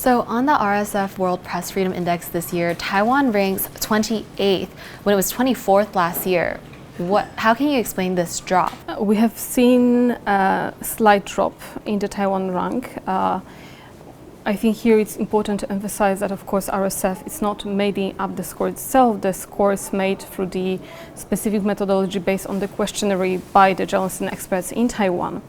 So on the RSF World Press Freedom Index this year, Taiwan ranks 28th when it was 24th last year. How can you explain this drop? We have seen a slight drop in the Taiwan rank. I think here it's important to emphasize that, of course, RSF is not making up the score itself. The score is made through the specific methodology based on the questionnaire by the journalists and experts in Taiwan.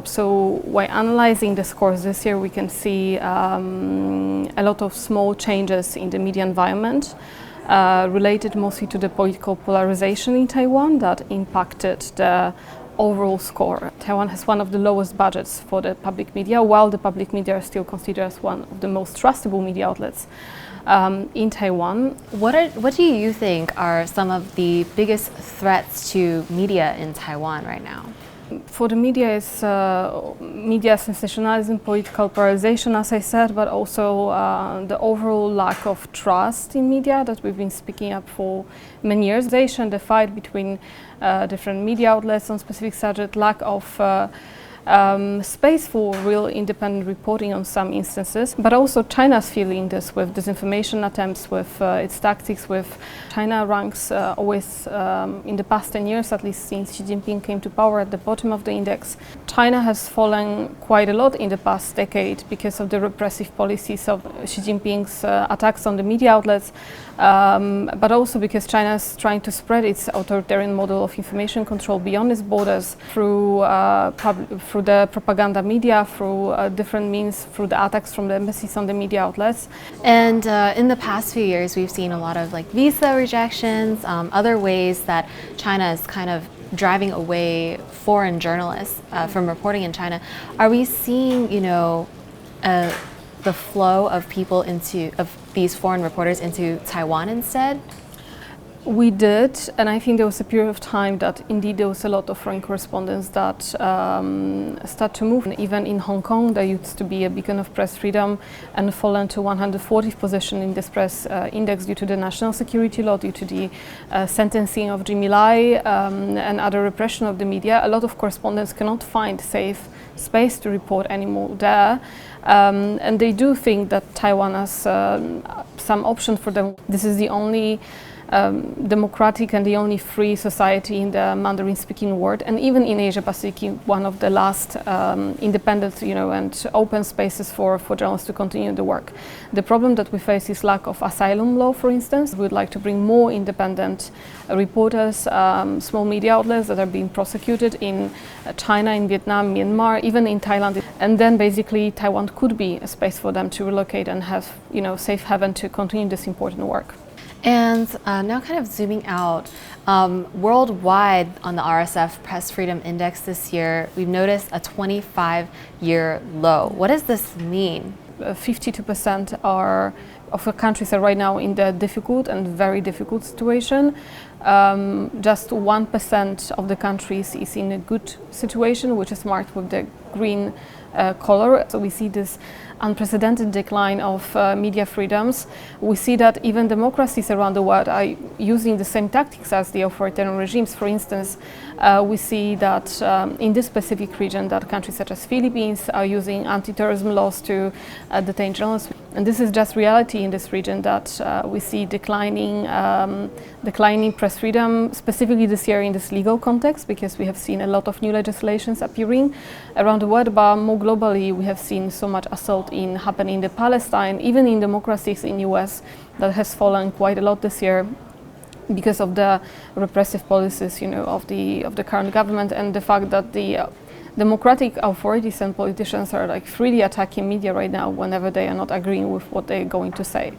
So while analyzing the scores this year, we can see a lot of small changes in the media environment related mostly to the political polarization in Taiwan that impacted the overall score. Taiwan has one of the lowest budgets for the public media, while the public media is still considered as one of the most trustable media outlets in Taiwan. What do you think are some of the biggest threats to media in Taiwan right now? For the media, it's media sensationalism, political polarization, as I said, but also the overall lack of trust in media that we've been speaking up for many years. The fight between different media outlets on specific subjects, lack of space for real independent reporting on some instances, but also China's feeling this with disinformation attempts, with its tactics. With China ranks always in the past 10 years, at least since Xi Jinping came to power, at the bottom of the index. China has fallen quite a lot in the past decade because of the repressive policies of Xi Jinping's attacks on the media outlets, but also because China is trying to spread its authoritarian model of information control beyond its borders through the propaganda media, through different means, through the attacks from the embassies on the media outlets. And in the past few years, we've seen a lot of visa rejections, other ways that China is kind of driving away foreign journalists from reporting in China. Are we seeing, the flow of people of these foreign reporters into Taiwan instead? We did, and I think there was a period of time that indeed there was a lot of foreign correspondents that start to move. Even in Hong Kong, there used to be a beacon of press freedom and fallen to 140th position in this press index due to the national security law, due to the sentencing of Jimmy Lai and other repression of the media. A lot of correspondents cannot find safe space to report anymore there. And they do think that Taiwan has some option for them. This is the only democratic and the only free society in the Mandarin-speaking world, and even in Asia-Pacific, one of the last independent, and open spaces for journalists to continue the work. The problem that we face is lack of asylum law, for instance. We would like to bring more independent reporters, small media outlets that are being prosecuted in China, in Vietnam, Myanmar, even in Thailand, and then basically Taiwan could be a space for them to relocate and have, safe haven to continue this important work. And now kind of zooming out, worldwide on the RSF Press Freedom Index this year, we've noticed a 25-year low. What does this mean? 52% of the countries are right now in the difficult and very difficult situation. Just 1% of the countries is in a good situation, which is marked with the green color. So we see this unprecedented decline of media freedoms. We see that even democracies around the world are using the same tactics as the authoritarian regimes. For instance, we see that in this specific region that countries such as Philippines are using anti-terrorism laws to detain journalists. And this is just reality in this region, that we see declining press freedom, specifically this year in this legal context, because we have seen a lot of new legislations appearing around the world, but more globally we have seen so much assault happening in Palestine, even in democracies in US, that has fallen quite a lot this year because of the repressive policies, of the current government, and the fact that the democratic authorities and politicians are freely attacking media right now whenever they are not agreeing with what they're going to say.